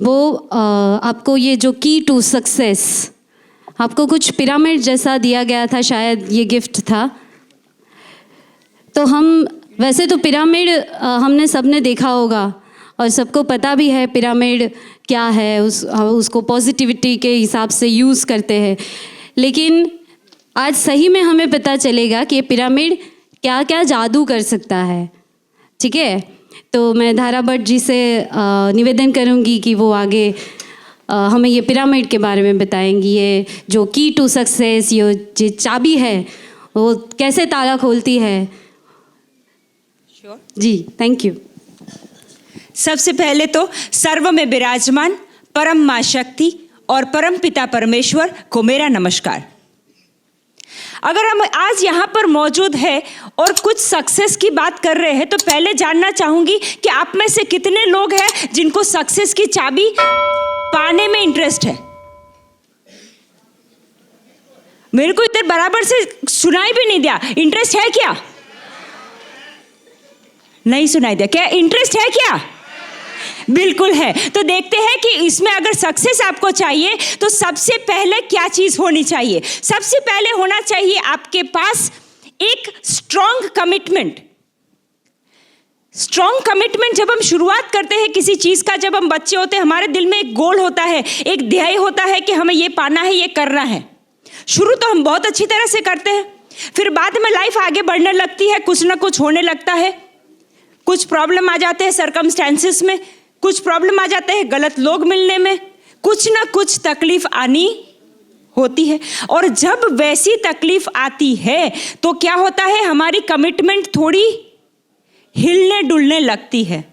वो आपको ये जो की टू सक्सेस, आपको कुछ पिरामिड जैसा दिया गया था, शायद ये गिफ्ट था। तो हम वैसे तो पिरामिड हमने सबने देखा होगा और सबको पता भी है पिरामिड क्या है, उसको पॉजिटिविटी के हिसाब से यूज़ करते हैं। लेकिन आज सही में हमें पता चलेगा कि ये पिरामिड क्या क्या जादू कर सकता है। ठीक है, तो मैं धारा भट्ट जी से निवेदन करूंगी कि वो आगे हमें ये पिरामिड के बारे में बताएंगी। ये जो की टू सक्सेस, ये जो चाबी है वो कैसे ताला खोलती है। जी, थैंक यू। सबसे पहले तो सर्व में विराजमान परम माँ शक्ति और परम पिता परमेश्वर को मेरा नमस्कार। अगर हम आज यहाँ पर मौजूद है और कुछ सक्सेस की बात कर रहे हैं, तो पहले जानना चाहूंगी कि आप में से कितने लोग हैं जिनको सक्सेस की चाबी पाने में इंटरेस्ट है। मेरे को इधर बराबर से सुनाई भी नहीं दिया। इंटरेस्ट है क्या? नहीं सुनाई दिया। क्या इंटरेस्ट है क्या? बिल्कुल है। तो देखते हैं कि इसमें अगर सक्सेस आपको चाहिए तो सबसे पहले क्या चीज होनी चाहिए। सबसे पहले होना चाहिए आपके पास एक स्ट्रॉन्ग कमिटमेंट। स्ट्रॉन्ग कमिटमेंट जब हम शुरुआत करते हैं किसी चीज का, जब हम बच्चे होते हैं, हमारे दिल में एक गोल होता है, एक ध्येय होता है कि हमें ये पाना है, ये करना है। शुरू तो हम बहुत अच्छी तरह से करते हैं, फिर बाद में लाइफ आगे बढ़ने लगती है, कुछ ना कुछ होने लगता है, कुछ प्रॉब्लम आ जाते हैं सर्कमस्टेंसेस में, कुछ प्रॉब्लम आ जाते हैं गलत लोग मिलने में, कुछ ना कुछ तकलीफ आनी होती है। और जब वैसी तकलीफ आती है तो क्या होता है, हमारी कमिटमेंट थोड़ी हिलने डुलने लगती है।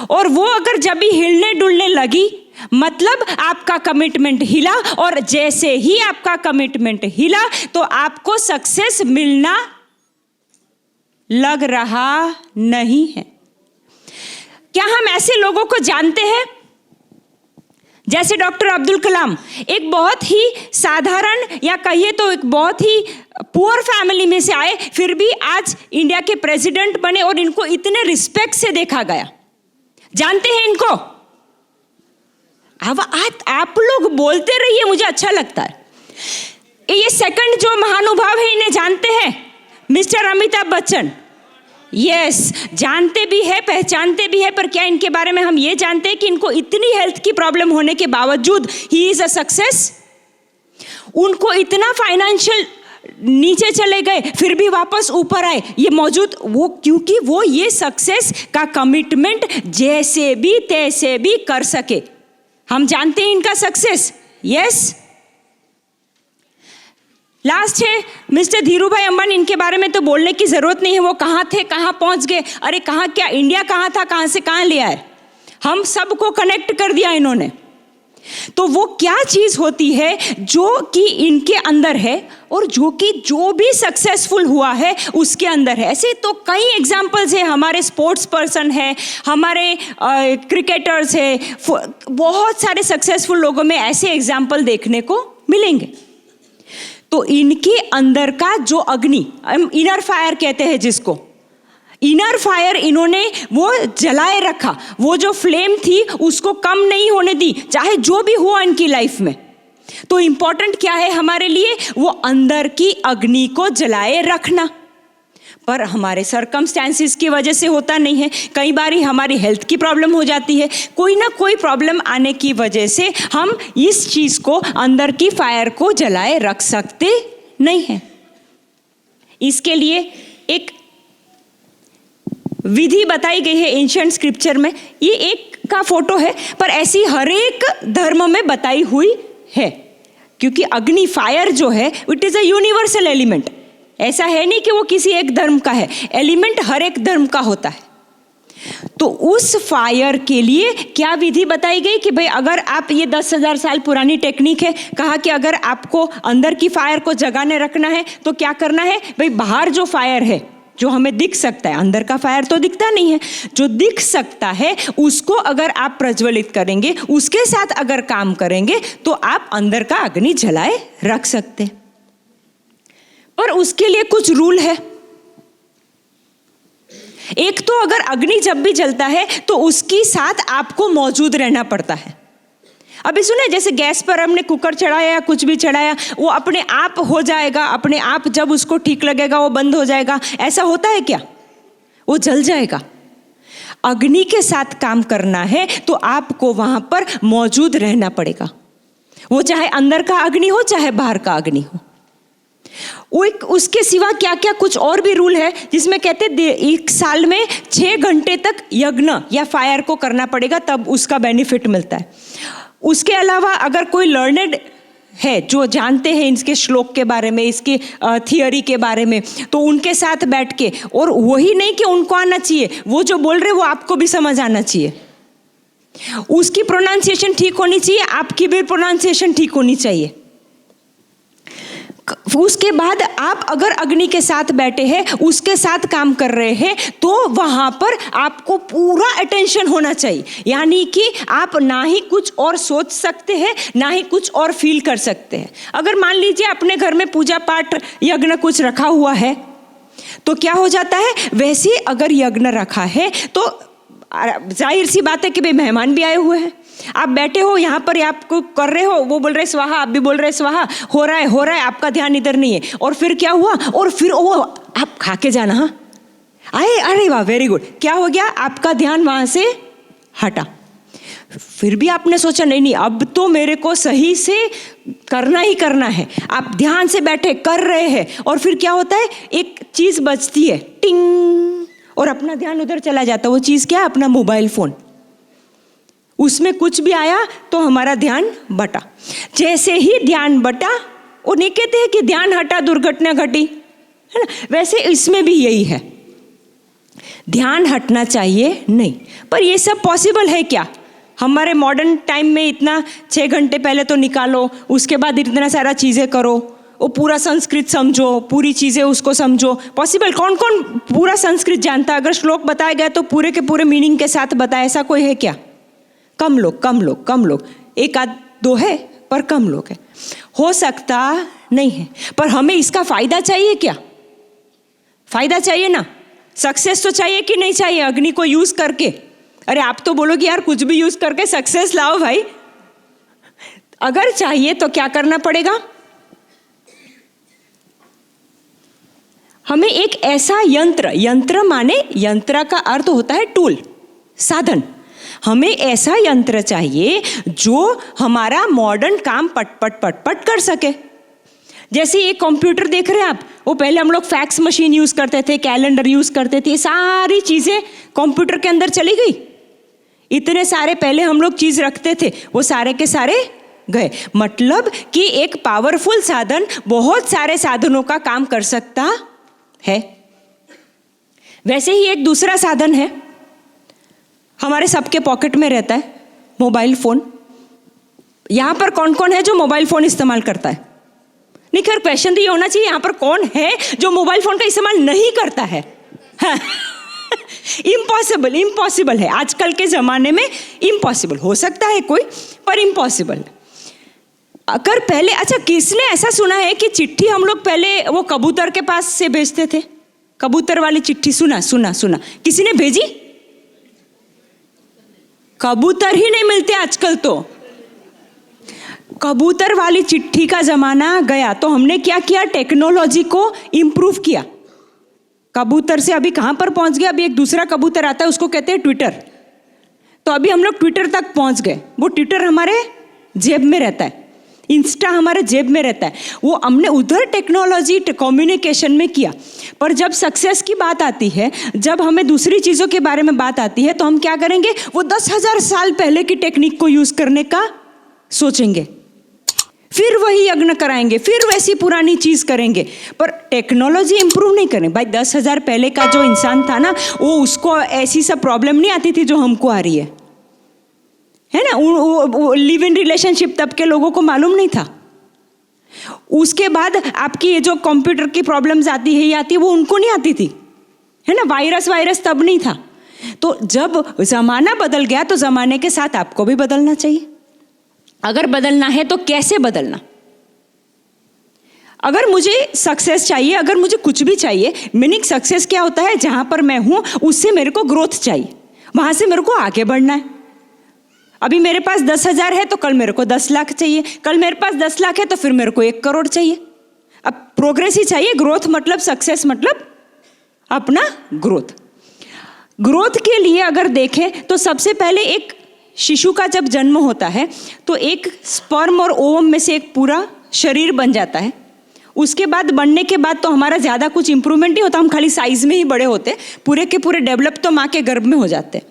और वो अगर जब भी हिलने डुलने लगी, मतलब आपका कमिटमेंट हिला, और जैसे ही आपका कमिटमेंट हिला तो आपको सक्सेस मिलना लग रहा नहीं है। क्या हम ऐसे लोगों को जानते हैं? जैसे डॉक्टर अब्दुल कलाम, एक बहुत ही साधारण या कहिए तो एक बहुत ही पुअर फैमिली में से आए, फिर भी आज इंडिया के प्रेसिडेंट बने और इनको इतने रिस्पेक्ट से देखा गया। जानते हैं इनको? अब आप लोग बोलते रहिए, मुझे अच्छा लगता है। ये सेकंड जो महानुभाव है, इन्हें जानते हैं? मिस्टर अमिताभ बच्चन। यस, जानते भी है, पहचानते भी है, पर क्या इनके बारे में हम ये जानते हैं कि इनको इतनी हेल्थ की प्रॉब्लम होने के बावजूद ही इज अ सक्सेस? उनको इतना फाइनेंशियल नीचे चले गए फिर भी वापस ऊपर आए, ये मौजूद वो, क्योंकि वो ये सक्सेस का कमिटमेंट जैसे भी तैसे भी कर सके। हम जानते हैं इनका सक्सेस। यस, लास्ट है मिस्टर धीरूभाई अंबानी। इनके बारे में तो बोलने की जरूरत नहीं है, वो कहाँ थे, कहाँ पहुंच गए। अरे कहाँ, क्या इंडिया कहाँ था, कहाँ से कहाँ ले आए, हम सबको कनेक्ट कर दिया इन्होंने। तो वो क्या चीज होती है जो कि इनके अंदर है और जो कि जो भी सक्सेसफुल हुआ है उसके अंदर है। ऐसे तो कई एग्जांपल्स है, हमारे स्पोर्ट्स पर्सन है, हमारे क्रिकेटर्स है, बहुत सारे सक्सेसफुल लोगों में ऐसे एग्जाम्पल देखने को मिलेंगे। तो इनके अंदर का जो अग्नि, इनर फायर कहते हैं जिसको, इनर फायर इन्होंने वो जलाए रखा, वो जो फ्लेम थी उसको कम नहीं होने दी, चाहे जो भी हुआ इनकी लाइफ में। तो इंपॉर्टेंट क्या है हमारे लिए? वो अंदर की अग्नि को जलाए रखना। पर हमारे सर्कमस्टेंसेस की वजह से होता नहीं है। कई बार हमारी हेल्थ की प्रॉब्लम हो जाती है, कोई ना कोई प्रॉब्लम आने की वजह से हम इस चीज को, अंदर की फायर को जलाए रख सकते नहीं हैं। इसके लिए एक विधि बताई गई है एंशिएंट स्क्रिप्चर में। ये एक का फोटो है, पर ऐसी हर एक धर्म में बताई हुई है, क्योंकि अग्नि, फायर जो है, it is a universal element. ऐसा है नहीं कि वो किसी एक धर्म का है, एलिमेंट हर एक धर्म का होता है। तो उस फायर के लिए क्या विधि बताई गई कि भाई अगर आप, ये 10,000 साल पुरानी टेक्निक है, कहा कि अगर आपको अंदर की फायर को जगाने रखना है तो क्या करना है भाई, बाहर जो फायर है जो हमें दिख सकता है, अंदर का फायर तो दिखता नहीं है, जो दिख सकता है उसको अगर आप प्रज्वलित करेंगे, उसके साथ अगर काम करेंगे तो आप अंदर का अग्नि जलाए रख सकते हैं। पर उसके लिए कुछ रूल है। एक तो अगर अग्नि जब भी जलता है तो उसकी साथ आपको मौजूद रहना पड़ता है। अभी सुने, जैसे गैस पर हमने कुकर चढ़ाया या कुछ भी चढ़ाया, वो अपने आप हो जाएगा, अपने आप जब उसको ठीक लगेगा वो बंद हो जाएगा, ऐसा होता है क्या? वो जल जाएगा। अग्नि के साथ काम करना है तो आपको वहां पर मौजूद रहना पड़ेगा, वो चाहे अंदर का अग्नि हो चाहे बाहर का अग्नि हो। वो उसके सिवा क्या क्या कुछ और भी रूल है जिसमें कहते हैं 1 साल में 6 घंटे तक यज्ञ या फायर को करना पड़ेगा, तब उसका बेनिफिट मिलता है। उसके अलावा अगर कोई लर्नेड है जो जानते हैं इसके श्लोक के बारे में, इसकी थियोरी के बारे में, तो उनके साथ बैठ के, और वही नहीं कि उनको आना चाहिए, वो जो बोल रहे वो आपको भी समझ आना चाहिए, उसकी प्रोनाउंसिएशन ठीक होनी चाहिए, आपकी भी प्रोनाउंसिएशन ठीक होनी चाहिए। उसके बाद आप अगर अग्नि के साथ बैठे हैं, उसके साथ काम कर रहे हैं, तो वहां पर आपको पूरा अटेंशन होना चाहिए। यानी कि आप ना ही कुछ और सोच सकते हैं, ना ही कुछ और फील कर सकते हैं। अगर मान लीजिए अपने घर में पूजा पाठ यज्ञ कुछ रखा हुआ है तो क्या हो जाता है, वैसे अगर यज्ञ रखा है तो जाहिर सी बात है कि भाई मेहमान भी आए हुए हैं, आप बैठे हो यहाँ पर, आपको कर रहे हो, वो बोल रहे स्वाहा, आप भी बोल रहे स्वाहा, हो रहा है, आपका ध्यान इधर नहीं है। और फिर क्या हुआ, और फिर वो आप खा के जाना, हाँ आए, अरे वाह वेरी गुड, क्या हो गया, आपका ध्यान वहां से हटा। फिर भी आपने सोचा नहीं, अब तो मेरे को सही से करना ही करना है। आप ध्यान से बैठे कर रहे हैं, और फिर क्या होता है, एक चीज बजती है टिंग, और अपना ध्यान उधर चला जाता है। वो चीज क्या है, अपना मोबाइल फोन। उसमें कुछ भी आया तो हमारा ध्यान बटा। जैसे ही ध्यान बटा, वो नहीं कहते हैं कि ध्यान हटा दुर्घटना घटी, है ना, वैसे इसमें भी यही है, ध्यान हटना चाहिए नहीं। पर ये सब पॉसिबल है क्या हमारे मॉडर्न टाइम में? इतना 6 घंटे पहले तो निकालो, उसके बाद इतना सारा चीजें करो, वो पूरा संस्कृत समझो, पूरी चीजें उसको समझो, पॉसिबल? कौन कौन पूरा संस्कृत जानता? अगर श्लोक बताया गया तो पूरे के पूरे मीनिंग के साथ बताए, ऐसा कोई है क्या? कम लोग, 1 आध 2 है, पर कम लोग है। हो सकता नहीं है, पर हमें इसका फायदा चाहिए क्या? फायदा चाहिए ना, सक्सेस तो चाहिए कि नहीं चाहिए अग्नि को यूज करके? अरे आप तो बोलोगे यार कुछ भी यूज करके सक्सेस लाओ भाई। अगर चाहिए तो क्या करना पड़ेगा, हमें एक ऐसा यंत्र माने, यंत्र का अर्थ होता है टूल, साधन। हमें ऐसा यंत्र चाहिए जो हमारा मॉडर्न काम पट कर सके। जैसे ये कंप्यूटर देख रहे हैं आप, वो पहले हम लोग फैक्स मशीन यूज करते थे, कैलेंडर यूज करते थे, सारी चीजें कंप्यूटर के अंदर चली गई। इतने सारे पहले हम लोग चीज रखते थे, वो सारे के सारे गए। मतलब कि एक पावरफुल साधन बहुत सारे साधनों का काम कर सकता है। वैसे ही एक दूसरा साधन है, हमारे सबके पॉकेट में रहता है, मोबाइल फोन। यहां पर कौन कौन है जो मोबाइल फोन इस्तेमाल करता है? नहीं, खैर क्वेश्चन तो ये होना चाहिए, यहां पर कौन है जो मोबाइल फोन का इस्तेमाल नहीं करता है? इम्पॉसिबल है, आजकल के जमाने में इम्पॉसिबल। हो सकता है कोई, पर इम्पॉसिबल। अगर पहले, अच्छा किसने ऐसा सुना है कि चिट्ठी हम लोग पहले वो कबूतर के पास से भेजते थे? कबूतर वाली चिट्ठी सुना किसी ने भेजी? कबूतर ही नहीं मिलते आजकल तो। कबूतर वाली चिट्ठी का जमाना गया, तो हमने क्या किया, टेक्नोलॉजी को इंप्रूव किया। कबूतर से अभी कहां पर पहुंच गया, अभी एक दूसरा कबूतर आता है, उसको कहते हैं ट्विटर। तो अभी हम लोग ट्विटर तक पहुंच गए। वो ट्विटर हमारे जेब में रहता है, इंस्टा हमारे जेब में रहता है। वो हमने उधर टेक्नोलॉजी कम्युनिकेशन में किया। पर जब सक्सेस की बात आती है, जब हमें दूसरी चीज़ों के बारे में बात आती है, तो हम क्या करेंगे, वो 10,000 साल पहले की टेक्निक को यूज करने का सोचेंगे, फिर वही यज्ञ कराएंगे, फिर वैसी पुरानी चीज करेंगे। पर टेक्नोलॉजी इंप्रूव नहीं करें भाई। 10,000 पहले का जो इंसान था ना, वो उसको ऐसी सब प्रॉब्लम नहीं आती थी जो हमको आ रही है ना। वो लिव इन रिलेशनशिप तब के लोगों को मालूम नहीं था। उसके बाद आपकी ये जो कंप्यूटर की प्रॉब्लम्स आती है, ये आती है, वो उनको नहीं आती थी, है ना। वायरस तब नहीं था। तो जब जमाना बदल गया, तो जमाने के साथ आपको भी बदलना चाहिए। अगर बदलना है तो कैसे बदलना? अगर मुझे सक्सेस चाहिए, अगर मुझे कुछ भी चाहिए, मीनिंग सक्सेस क्या होता है, जहाँ पर मैं हूँ उससे मेरे को ग्रोथ चाहिए, वहाँ से मेरे को आगे बढ़ना है। अभी मेरे पास 10,000 है तो कल मेरे को 10 लाख चाहिए, कल मेरे पास 10 लाख है तो फिर मेरे को 1 करोड़ चाहिए। अब प्रोग्रेस ही चाहिए, ग्रोथ मतलब सक्सेस मतलब अपना ग्रोथ। ग्रोथ के लिए अगर देखें तो सबसे पहले एक शिशु का जब जन्म होता है तो एक स्पर्म और ओवम में से एक पूरा शरीर बन जाता है। उसके बाद बनने के बाद तो हमारा ज़्यादा कुछ इंप्रूवमेंट नहीं होता, हम खाली साइज में ही बड़े होते, पूरे के पूरे डेवलप तो माँ के गर्भ में हो जाते हैं।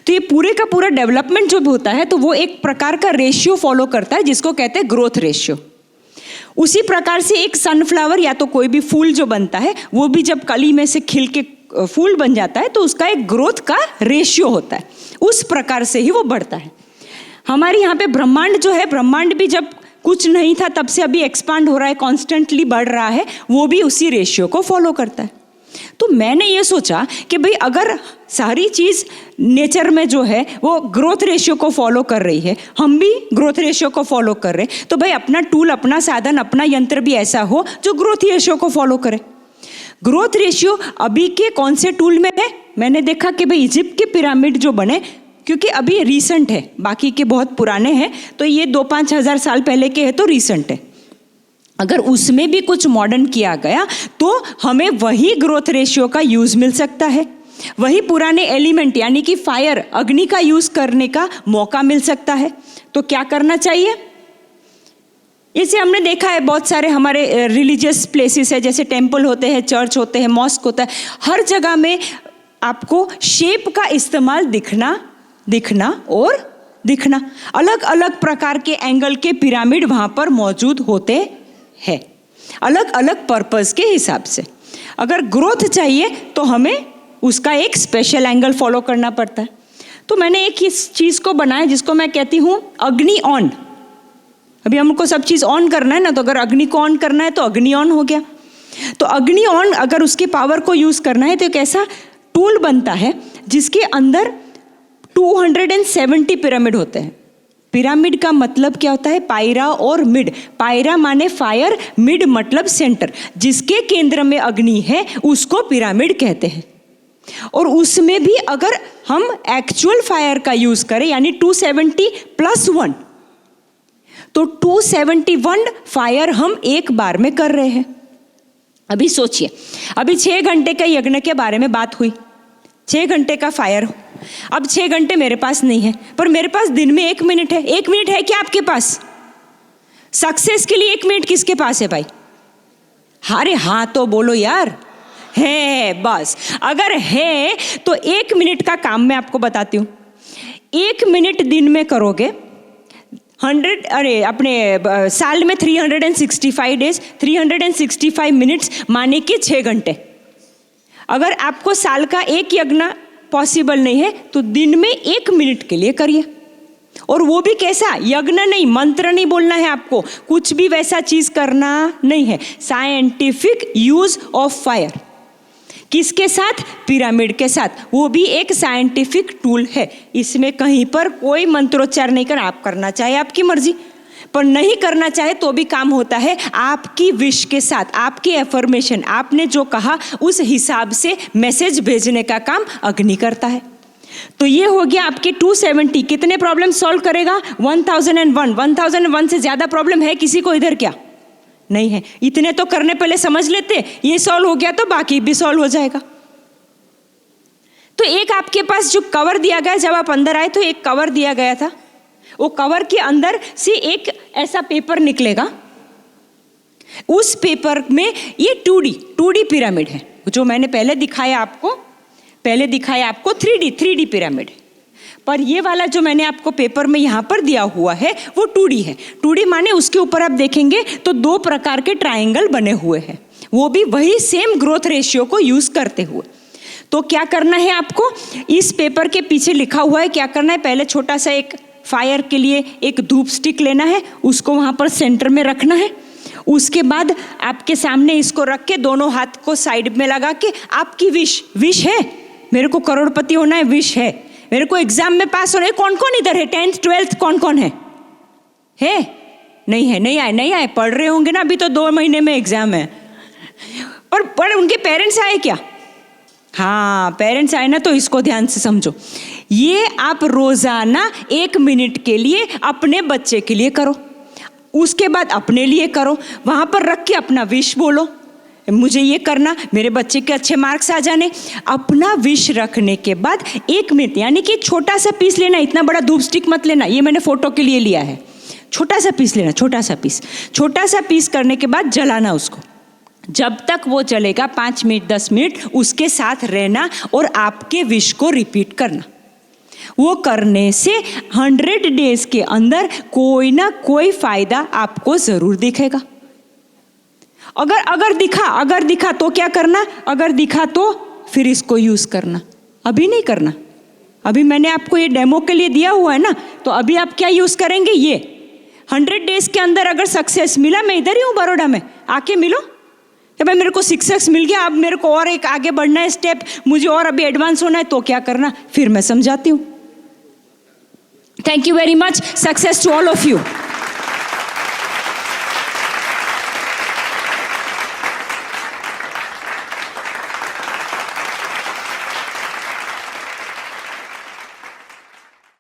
तो ये पूरे का पूरा डेवलपमेंट जो भी होता है तो वो एक प्रकार का रेशियो फॉलो करता है जिसको कहते हैं ग्रोथ रेशियो। उसी प्रकार से एक सनफ्लावर या तो कोई भी फूल जो बनता है वो भी जब कली में से खिल के फूल बन जाता है तो उसका एक ग्रोथ का रेशियो होता है, उस प्रकार से ही वो बढ़ता है। हमारे यहाँ पे ब्रह्मांड जो है, ब्रह्मांड भी जब कुछ नहीं था तब से अभी एक्सपांड हो रहा है, कॉन्स्टेंटली बढ़ रहा है, वो भी उसी रेशियो को फॉलो करता है। तो मैंने ये सोचा कि भाई अगर सारी चीज़ नेचर में जो है वो ग्रोथ रेशियो को फॉलो कर रही है, हम भी ग्रोथ रेशियो को फॉलो कर रहे हैं, तो भाई अपना टूल, अपना साधन, अपना यंत्र भी ऐसा हो जो ग्रोथ रेशियो को फॉलो करे। ग्रोथ रेशियो अभी के कौन से टूल में है? मैंने देखा कि भाई इजिप्ट के पिरामिड जो बने, क्योंकि अभी रीसेंट है, बाकी के बहुत पुराने हैं, तो ये 2-5 हज़ार साल पहले के हैं तो रीसेंट है। अगर उसमें भी कुछ मॉडर्न किया गया तो हमें वही ग्रोथ रेशियो का यूज़ मिल सकता है, वही पुराने एलिमेंट यानी कि फायर, अग्नि का यूज़ करने का मौका मिल सकता है। तो क्या करना चाहिए? इसे हमने देखा है, बहुत सारे हमारे रिलीजियस प्लेसेस है, जैसे टेम्पल होते हैं, चर्च होते हैं, मॉस्क होता है, हर जगह में आपको शेप का इस्तेमाल दिखना और दिखना, अलग अलग प्रकार के एंगल के पिरामिड वहाँ पर मौजूद होते हैं, अलग अलग पर्पस के हिसाब से। अगर ग्रोथ चाहिए तो हमें उसका एक स्पेशल एंगल फॉलो करना पड़ता है। तो मैंने एक इस चीज़ को बनाया जिसको मैं कहती हूँ अग्नि ऑन। अभी हमको सब चीज़ ऑन करना है ना, तो अगर अग्नि को ऑन करना है तो अग्नि ऑन हो गया। तो अग्नि ऑन अगर उसकी पावर को यूज़ करना है तो एक ऐसा टूल बनता है जिसके अंदर 270 पिरामिड होते हैं। पिरामिड का मतलब क्या होता है? पायरा और मिड। पायरा माने फायर, मिड मतलब सेंटर, जिसके केंद्र में अग्नि है उसको पिरामिड कहते हैं। और उसमें भी अगर हम एक्चुअल फायर का यूज करें यानी 270 + 1, तो 271 फायर हम एक बार में कर रहे हैं। अभी सोचिए, अभी 6 घंटे का यज्ञ के बारे में बात हुई, 6 घंटे का फायर हो। अब 6 घंटे मेरे पास नहीं है, पर मेरे पास दिन में 1 मिनट है। 1 मिनट है क्या आपके पास? सक्सेस के लिए 1 मिनट किसके पास है भाई? अरे हाँ तो बोलो यार, है। बस अगर है तो 1 मिनट का काम मैं आपको बताती हूँ। 1 मिनट दिन में करोगे 100, साल में 365 डेज, 365 मिनट्स माने कि 6 घंटे। अगर आपको साल का एक यज्ञ पॉसिबल नहीं है तो दिन में 1 मिनट के लिए करिए। और वो भी कैसा? यज्ञ नहीं, मंत्र नहीं बोलना है आपको, कुछ भी वैसा चीज करना नहीं है। Scientific use of fire. किसके साथ? पिरामिड के साथ। वो भी एक साइंटिफिक टूल है, इसमें कहीं पर कोई मंत्रोच्चार नहीं करना। आप करना चाहे आपकी मर्जी, पर नहीं करना चाहे तो भी काम होता है आपकी विश के साथ, आपकी एफर्मेशन, आपने जो कहा उस हिसाब से मैसेज भेजने का काम अग्नि करता है। तो ये हो गया आपके 270। कितने प्रॉब्लम सॉल्व करेगा? 1001। 1001 से ज्यादा प्रॉब्लम है किसी को इधर क्या? नहीं है। इतने तो करने पहले समझ लेते, ये सॉल्व हो गया तो बाकी भी सॉल्व हो जाएगा। तो एक आपके पास जो कवर दिया गया, जब आप अंदर आए तो एक कवर दिया गया था, वो कवर के अंदर से एक ऐसा पेपर निकलेगा। उस पेपर में ये 2D पिरामिड है, जो मैंने पहले दिखाया आपको 3D पिरामिड है। पर ये वाला जो मैंने आपको पेपर में यहाँ पर दिया हुआ है वो 2D है। 2D माने उसके ऊपर आप देखेंगे तो 2 प्रकार के ट्रायंगल बने हुए हैं, वो भी वही सेम ग्रोथ रेशियो को यूज करते हुए। तो क्या करना है आपको? इस पेपर के पीछे लिखा हुआ है, क्या करना है? पहले छोटा सा एक फायर के लिए एक धूप स्टिक लेना है, उसको वहाँ पर सेंटर में रखना है। उसके बाद आपके सामने इसको रख के दोनों हाथ को साइड में लगा के आपकी विश है, मेरे को करोड़पति होना है, विश है, मेरे को एग्जाम में पास होना है। कौन कौन इधर है? 10th 12th कौन कौन है? नहीं आए, पढ़ रहे होंगे ना, अभी तो 2 महीने में एग्जाम है। पर उनके पेरेंट्स आए क्या? हाँ, पेरेंट्स आए ना, तो इसको ध्यान से समझो। ये आप रोजाना 1 मिनट के लिए अपने बच्चे के लिए करो, उसके बाद अपने लिए करो, वहां पर रख के अपना विश बोलो, मुझे ये करना, मेरे बच्चे के अच्छे मार्क्स आ जाने। अपना विश रखने के बाद 1 मिनट, यानी कि छोटा सा पीस लेना, इतना बड़ा धूप स्टिक मत लेना, ये मैंने फोटो के लिए लिया है। छोटा सा पीस लेना, छोटा सा पीस करने के बाद जलाना उसको। जब तक वो जलेगा 5 मिनट 10 मिनट उसके साथ रहना और आपके विश को रिपीट करना। वो करने से 100 डेज के अंदर कोई ना कोई फायदा आपको जरूर दिखेगा। अगर दिखा तो क्या करना? अगर दिखा तो फिर इसको यूज करना, अभी नहीं करना। अभी मैंने आपको ये डेमो के लिए दिया हुआ है ना, तो अभी आप क्या यूज करेंगे? ये 100 डेज के अंदर अगर सक्सेस मिला, मैं इधर ही हूँ बड़ौदा में, आके मिलो कि भाई मेरे को सक्सेस मिल गया, अब मेरे को और एक आगे बढ़ना है स्टेप, मुझे और अभी एडवांस होना है, तो क्या करना? फिर मैं समझाती हूँ। Thank you very much. Success to all of you.